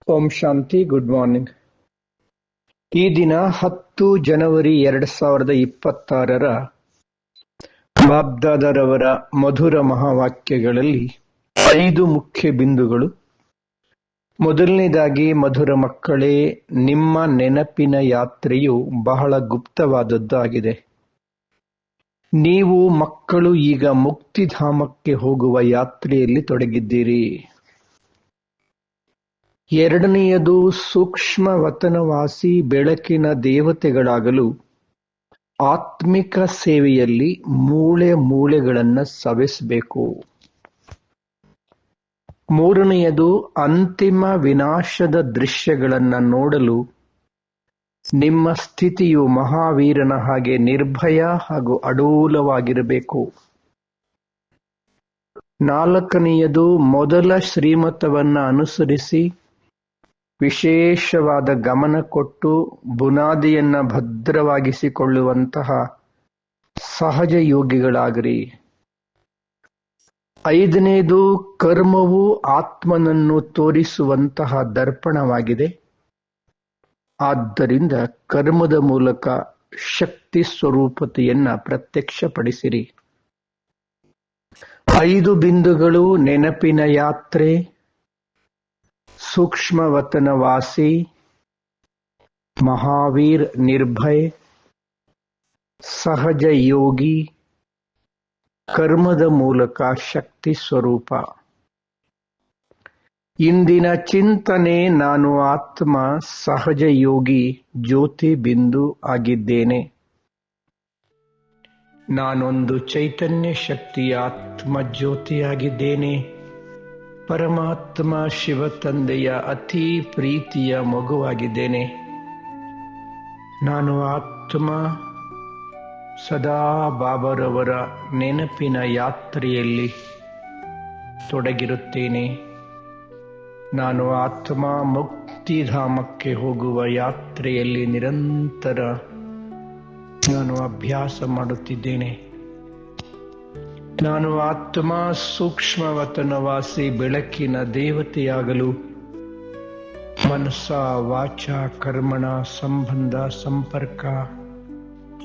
ಓಂ ಶಾಂತಿ. Good morning. ಈ ದಿನ 10 ಜನವರಿ 2026 ಬಾಬ್ದಾದರವರ ಮಧುರ ಮಹಾವಾಕ್ಯಗಳಲ್ಲಿ 5 ಮುಖ್ಯ ಬಿಂದುಗಳು. ಮೊದಲನೇದಾಗಿ, ಮಧುರ ಮಕ್ಕಳೇ, ನಿಮ್ಮ ನೆನಪಿನ ಯಾತ್ರೆಯು ಬಹಳ ಗುಪ್ತವಾದದ್ದು ಆಗಿದೆ. ನೀವು ಮಕ್ಕಳು ಈಗ ಮುಕ್ತಿಧಾಮಕ್ಕೆ ಹೋಗುವ ಯಾತ್ರೆಯಲ್ಲಿ ತೊಡಗಿದ್ದೀರಿ. ಎರಡನೆಯದು, ಸೂಕ್ಷ್ಮ ವತನವಾಸಿ ಬೆಳಕಿನ ದೇವತೆಗಳಾಗಲು ಆತ್ಮಿಕ ಸೇವೆಯಲ್ಲಿ ಮೂಳೆ ಮೂಳೆಗಳನ್ನು ಸವೆಸಬೇಕು. ಮೂರನೆಯದು, ಅಂತಿಮ ವಿನಾಶದ ದೃಶ್ಯಗಳನ್ನು ನೋಡಲು ನಿಮ್ಮ ಸ್ಥಿತಿಯು ಮಹಾವೀರನ ಹಾಗೆ ನಿರ್ಭಯ ಹಾಗೂ ಅಡೂಲವಾಗಿರಬೇಕು. ನಾಲ್ಕನೆಯದು, ಮೊದಲ ಶ್ರೀಮತವನ್ನು ಅನುಸರಿಸಿ ವಿಶೇಷವಾದ ಗಮನ ಕೊಟ್ಟು ಬುನಾದಿಯನ್ನು ಭದ್ರವಾಗಿಸಿಕೊಳ್ಳುವಂತಹ ಸಹಜ ಯೋಗಿಗಳಾಗಿರಿ. ಐದನೇದು, ಕರ್ಮವು ಆತ್ಮನನ್ನು ತೋರಿಸುವಂತಹ ದರ್ಪಣವಾಗಿದೆ. ಆದ್ದರಿಂದ ಕರ್ಮದ ಮೂಲಕ ಶಕ್ತಿ ಸ್ವರೂಪತೆಯನ್ನ ಪ್ರತ್ಯಕ್ಷಪಡಿಸಿರಿ. 5 ಬಿಂದುಗಳು: ನೆನಪಿನ ಯಾತ್ರೆ, ಸೂಕ್ಷ್ಮ ವತನವಾಸಿ, ಮಹಾವೀರ್ ನಿರ್ಭಯ್, ಸಹಜ ಯೋಗಿ, ಕರ್ಮದ ಮೂಲಕ ಶಕ್ತಿ ಸ್ವರೂಪ. ಇಂದಿನ ಚಿಂತನೆ: ನಾನು ಆತ್ಮ, ಸಹಜ ಯೋಗಿ, ಜ್ಯೋತಿ ಬಿಂದು ಆಗಿದ್ದೇನೆ. ನಾನೊಂದು ಚೈತನ್ಯ ಶಕ್ತಿಯ ಆತ್ಮ ಜ್ಯೋತಿಯಾಗಿದ್ದೇನೆ. ಪರಮಾತ್ಮ ಶಿವ ತಂದೆಯ ಅತಿ ಪ್ರೀತಿಯ ಮಗುವಾಗಿದ್ದೇನೆ. ನಾನು ಆತ್ಮ ಸದಾ ಬಾಬರವರ ನೆನಪಿನ ಯಾತ್ರೆಯಲ್ಲಿ ತೊಡಗಿರುತ್ತೇನೆ. ನಾನು ಆತ್ಮ ಮುಕ್ತಿಧಾಮಕ್ಕೆ ಹೋಗುವ ಯಾತ್ರೆಯಲ್ಲಿ ನಿರಂತರ ನಾನು ಅಭ್ಯಾಸ ಮಾಡುತ್ತಿದ್ದೇನೆ. ನಾನು ಆತ್ಮ ಸೂಕ್ಷ್ಮ ವತನವಾಸಿ ಬೆಳಕಿನ ದೇವತೆಯಾಗಲು ಮನಸ್ಸ, ವಾಚ, ಕರ್ಮಣ, ಸಂಬಂಧ, ಸಂಪರ್ಕ,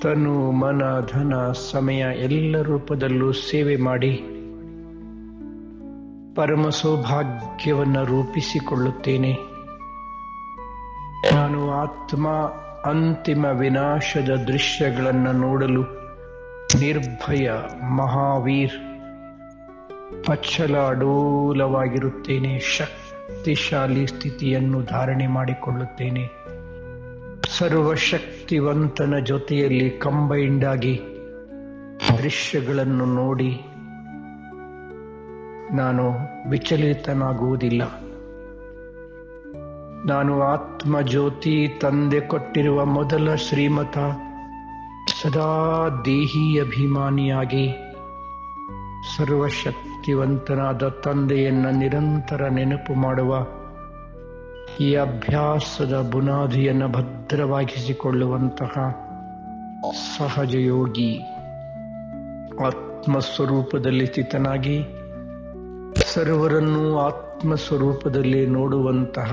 ತನು, ಮನ, ಧನ, ಸಮಯ ಎಲ್ಲ ರೂಪದಲ್ಲೂ ಸೇವೆ ಮಾಡಿ ಪರಮ ಸೌಭಾಗ್ಯವನ್ನು ರೂಪಿಸಿಕೊಳ್ಳುತ್ತೇನೆ. ನಾನು ಆತ್ಮ ಅಂತಿಮ ವಿನಾಶದ ದೃಶ್ಯಗಳನ್ನು ನೋಡಲು ನಿರ್ಭಯ ಮಹಾವೀರ್ ಅಚಲ ಅಡೋಲವಾಗಿರುತ್ತೇನೆ. ಶಕ್ತಿಶಾಲಿ ಸ್ಥಿತಿಯನ್ನು ಧಾರಣೆ ಮಾಡಿಕೊಳ್ಳುತ್ತೇನೆ. ಸರ್ವಶಕ್ತಿವಂತನ ಜೊತೆಯಲ್ಲಿ ಕಂಬೈಂಡ್ ಆಗಿ ದೃಶ್ಯಗಳನ್ನು ನೋಡಿ ನಾನು ವಿಚಲಿತನಾಗುವುದಿಲ್ಲ. ನಾನು ಆತ್ಮ ಜ್ಯೋತಿ, ತಂದೆ ಕೊಟ್ಟಿರುವ ಮೊದಲ ಶ್ರೀಮತ, ಸದಾ ದೇಹಿ ಅಭಿಮಾನಿಯಾಗಿ ಸರ್ವಶಕ್ತಿವಂತನಾದ ತಂದೆಯನ್ನ ನಿರಂತರ ನೆನಪು ಮಾಡುವ ಈ ಅಭ್ಯಾಸದ ಬುನಾದಿಯನ್ನು ಭದ್ರವಾಗಿಸಿಕೊಳ್ಳುವಂತಹ ಸಹಜ ಯೋಗಿ, ಆತ್ಮಸ್ವರೂಪದಲ್ಲಿ ಸ್ಥಿತನಾಗಿ ಸರ್ವರನ್ನು ಆತ್ಮಸ್ವರೂಪದಲ್ಲಿ ನೋಡುವಂತಹ,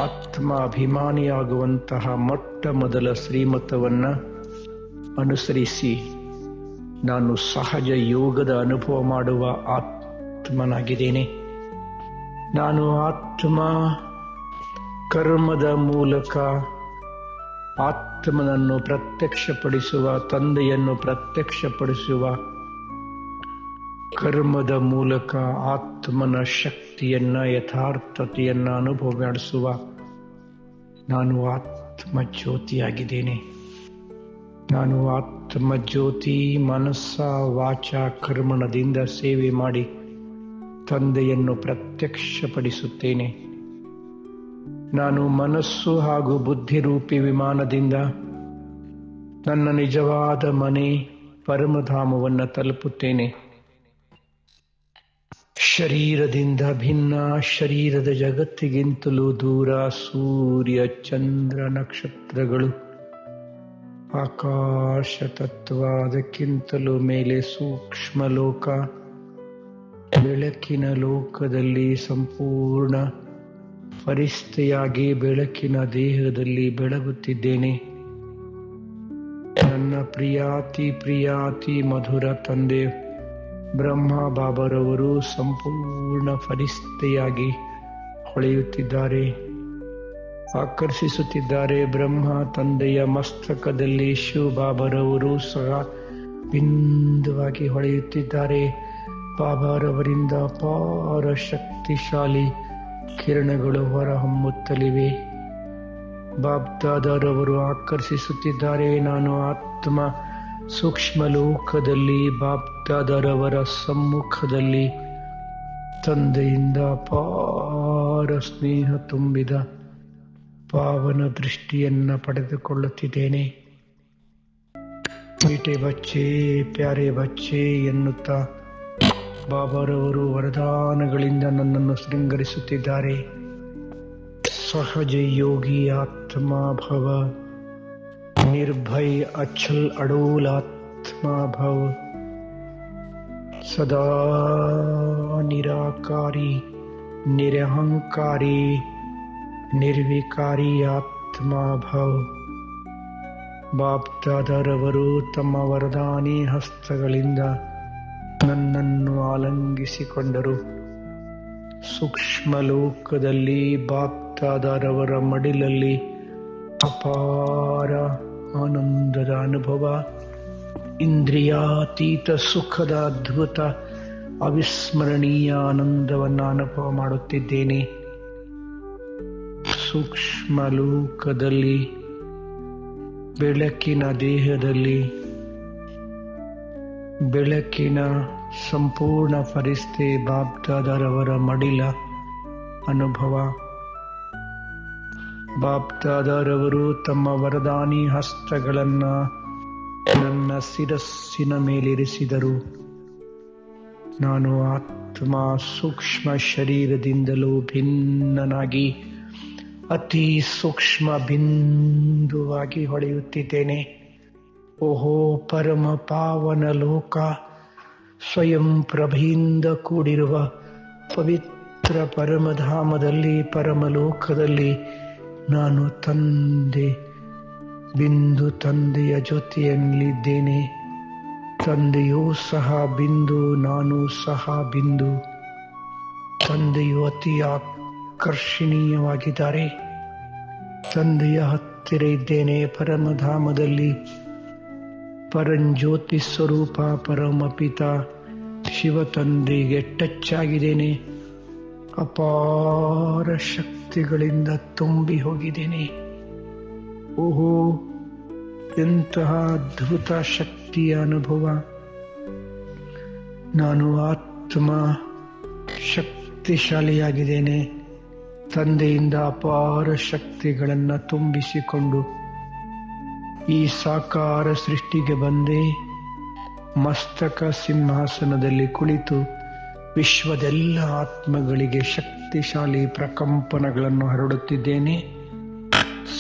ಆತ್ಮ ಅಭಿಮಾನಿಯಾಗುವಂತಹ ಮೊಟ್ಟ ಮೊದಲ ಶ್ರೀಮತವನ್ನು ಅನುಸರಿಸಿ ನಾನು ಸಹಜ ಯೋಗದ ಅನುಭವ ಮಾಡುವ ಆತ್ಮನಾಗಿದ್ದೇನೆ. ನಾನು ಆತ್ಮ ಕರ್ಮದ ಮೂಲಕ ಆತ್ಮನನ್ನು ಪ್ರತ್ಯಕ್ಷಪಡಿಸುವ, ತಂದೆಯನ್ನು ಪ್ರತ್ಯಕ್ಷಪಡಿಸುವ, ಕರ್ಮದ ಮೂಲಕ ಆತ್ಮನ ಶಕ್ತಿಯನ್ನ, ಯಥಾರ್ಥತೆಯನ್ನ ಅನುಭವ ಮಾಡಿಸುವ ನಾನು ಆತ್ಮ ಜ್ಯೋತಿಯಾಗಿದ್ದೇನೆ. ನಾನು ಆತ್ಮ ಜ್ಯೋತಿ ಮನಸ್ಸ, ವಾಚ, ಕರ್ಮಣದಿಂದ ಸೇವೆ ಮಾಡಿ ತಂದೆಯನ್ನು ಪ್ರತ್ಯಕ್ಷಪಡಿಸುತ್ತೇನೆ. ನಾನು ಮನಸ್ಸು ಹಾಗೂ ಬುದ್ಧಿರೂಪಿ ವಿಮಾನದಿಂದ ನನ್ನ ನಿಜವಾದ ಮನೆ ಪರಮಧಾಮವನ್ನು ತಲುಪುತ್ತೇನೆ. ಶರೀರದಿಂದ ಭಿನ್ನ, ಶರೀರದ ಜಗತ್ತಿಗಿಂತಲೂ ದೂರ ಸೂರ್ಯ, ಚಂದ್ರ, ನಕ್ಷತ್ರಗಳು, ಆಕಾಶ ತತ್ವ, ಅದಕ್ಕಿಂತಲೂ ಮೇಲೆ ಸೂಕ್ಷ್ಮ ಲೋಕ, ಬೆಳಕಿನ ಲೋಕದಲ್ಲಿ ಸಂಪೂರ್ಣ ಫರಿಸ್ತೆಯಾಗಿ ಬೆಳಕಿನ ದೇಹದಲ್ಲಿ ಬೆಳಗುತ್ತಿದ್ದೇನೆ. ನನ್ನ ಪ್ರಿಯಾತಿ ಮಧುರ ತಂದೆ ಬ್ರಹ್ಮ ಬಾಬರವರು ಸಂಪೂರ್ಣ ಫರಿಸ್ತೆಯಾಗಿ ಹೊಳೆಯುತ್ತಿದ್ದಾರೆ, ಆಕರ್ಷಿಸುತ್ತಿದ್ದಾರೆ. ಬ್ರಹ್ಮ ತಂದೆಯ ಮಸ್ತಕದಲ್ಲಿ ಶಿವ ಬಾಬರವರು ಸಹ ಬಿಂದುವಾಗಿ ಹೊಳೆಯುತ್ತಿದ್ದಾರೆ. ಬಾಬಾರವರಿಂದ ಅಪಾರ ಶಕ್ತಿಶಾಲಿ ಕಿರಣಗಳು ಹೊರಹೊಮ್ಮುತ್ತಲಿವೆ. ಬಾಬ್ದಾದರವರು ಆಕರ್ಷಿಸುತ್ತಿದ್ದಾರೆ. ನಾನು ಆತ್ಮ ಸೂಕ್ಷ್ಮ ಲೋಕದಲ್ಲಿ ಬಾಬ್ದಾದರವರ ಸಮ್ಮುಖದಲ್ಲಿ ತಂದೆಯಿಂದ ಅಪಾರ ಸ್ನೇಹ ತುಂಬಿದ ಪಾವನ ದೃಷ್ಟಿಯನ್ನ ಪಡೆದುಕೊಳ್ಳುತ್ತಿದ್ದೇನೆ. ಮೀಠೆ ಬಚ್ಚೆ ಪ್ಯಾರೆ ಬಚ್ಚೆ ಎನ್ನುತ್ತಾ ಬಾಬಾರವರು ವರದಾನಗಳಿಂದ ನನ್ನನ್ನು ಶೃಂಗರಿಸುತ್ತಿದ್ದಾರೆ. ಸಹಜ ಯೋಗಿ ಆತ್ಮ ಭವ, ನಿರ್ಭಯ ಅಚಲ್ ಅಡೋಲ್ ಆತ್ಮ ಭವ, ಸದಾ ನಿರಾಕಾರಿ ನಿರಹಂಕಾರಿ ನಿರ್ವಿಕಾರಿ ಆತ್ಮ ಭವ. ಬಾಬ್ದಾದರವರು ತಮ್ಮ ವರದಾನಿ ಹಸ್ತಗಳಿಂದ ನನ್ನನ್ನು ಆಲಂಗಿಸಿಕೊಂಡರು. ಸೂಕ್ಷ್ಮ ಲೋಕದಲ್ಲಿ ಬಾಬ್ದಾದರವರ ಮಡಿಲಲ್ಲಿ ಅಪಾರ ಆನಂದದ ಅನುಭವ, ಇಂದ್ರಿಯಾತೀತ ಸುಖದ ಅದ್ಭುತ ಅವಿಸ್ಮರಣೀಯ ಆನಂದವನ್ನು ಅನುಭವ ಮಾಡುತ್ತಿದ್ದೇನೆ. ಸೂಕ್ಷ್ಮ ಲೋಕದಲ್ಲಿ ಬೆಳಕಿನ ದೇಹದಲ್ಲಿ ಬೆಳಕಿನ ಸಂಪೂರ್ಣ ಫರಿಸ್ತೆ ಬಾಬ್ದಾದರವರ ಮಡಿಲ ಅನುಭವ. ಬಾಬ್ದಾದರವರು ತಮ್ಮ ವರದಾನಿ ಹಸ್ತಗಳನ್ನ ನನ್ನ ಶಿರಸ್ಸಿನ ಮೇಲಿರಿಸಿದರು. ನಾನು ಆತ್ಮ ಸೂಕ್ಷ್ಮ ಶರೀರದಿಂದಲೂ ಭಿನ್ನನಾಗಿ ಅತಿ ಸೂಕ್ಷ್ಮ ಬಿಂದುವಾಗಿ ಹೊಳೆಯುತ್ತಿದ್ದೇನೆ. ಓಹೋ ಪರಮ ಪಾವನ ಲೋಕ, ಸ್ವಯಂ ಪ್ರಭೆಯಿಂದ ಕೂಡಿರುವ ಪವಿತ್ರ ಪರಮಧಾಮದಲ್ಲಿ ಪರಮಲೋಕದಲ್ಲಿ ನಾನು ತಂದೆಯ ಜೊತೆಯಲ್ಲಿದ್ದೇನೆ. ತಂದೆಯೂ ಸಹ ಬಿಂದು, ನಾನು ಸಹ ಬಿಂದು. ತಂದೆಯು ಅತಿ ಆಕರ್ಷಣೀಯವಾಗಿದ್ದಾರೆ. ತಂದೆಯ ಹತ್ತಿರ ಇದ್ದೇನೆ. ಪರಮಧಾಮದಲ್ಲಿ ಪರಂಜ್ಯೋತಿ ಸ್ವರೂಪ ಪರಮಪಿತ ಶಿವ ತಂದೆಗೆ ಟಚ್ ಆಗಿದ್ದೇನೆ. ಅಪಾರ ಶಕ್ತಿಗಳಿಂದ ತುಂಬಿ ಹೋಗಿದ್ದೇನೆ. ಓಹೋ ಎಂತಹ ಅದ್ಭುತ ಶಕ್ತಿಯ ಅನುಭವ. ನಾನು ಆತ್ಮ ಶಕ್ತಿಶಾಲಿಯಾಗಿದ್ದೇನೆ. ತಂದೆಯಿಂದ ಅಪಾರ ಶಕ್ತಿಗಳನ್ನು ತುಂಬಿಸಿಕೊಂಡು ಈ ಸಾಕಾರ ಸೃಷ್ಟಿಗೆ ಬಂದೆ. ಮಸ್ತಕ ಸಿಂಹಾಸನದಲ್ಲಿ ಕುಳಿತು ವಿಶ್ವದೆಲ್ಲ ಆತ್ಮಗಳಿಗೆ ಶಕ್ತಿಶಾಲಿ ಪ್ರಕಂಪನಗಳನ್ನು ಹರಡುತ್ತಿದ್ದೇನೆ.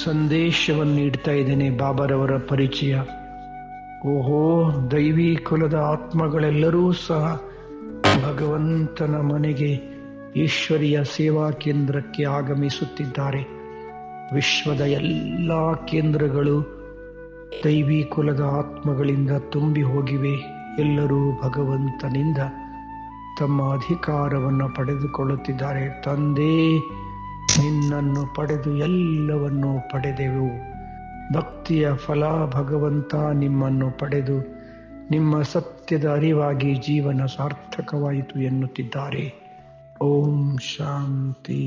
ಸಂದೇಶವನ್ನು ನೀಡ್ತಾ ಇದ್ದೇನೆ. ಬಾಬಾರವರ ಪರಿಚಯ. ಓಹೋ ದೈವಿ ಕುಲದ ಆತ್ಮಗಳೆಲ್ಲರೂ ಸಹ ಭಗವಂತನ ಮನೆಗೆ, ಈಶ್ವರಿಯ ಸೇವಾ ಕೇಂದ್ರಕ್ಕೆ ಆಗಮಿಸುತ್ತಿದ್ದಾರೆ. ವಿಶ್ವದ ಎಲ್ಲ ಕೇಂದ್ರಗಳು ದೈವಿ ಕುಲದ ಆತ್ಮಗಳಿಂದ ತುಂಬಿ ಹೋಗಿವೆ. ಎಲ್ಲರೂ ಭಗವಂತನಿಂದ ತಮ್ಮ ಅಧಿಕಾರವನ್ನು ಪಡೆದುಕೊಳ್ಳುತ್ತಿದ್ದಾರೆ. ತಂದೆ, ನಿನ್ನನ್ನು ಪಡೆದು ಎಲ್ಲವನ್ನೂ ಪಡೆದೆವು. ಭಕ್ತಿಯ ಫಲ ಭಗವಂತ ನಿಮ್ಮನ್ನು ಪಡೆದು ನಿಮ್ಮ ಸತ್ಯದ ಅರಿವಾಗಿ ಜೀವನ ಸಾರ್ಥಕವಾಯಿತು ಎನ್ನುತ್ತಿದ್ದಾರೆ. ಓಂ ಶಾಂತಿ.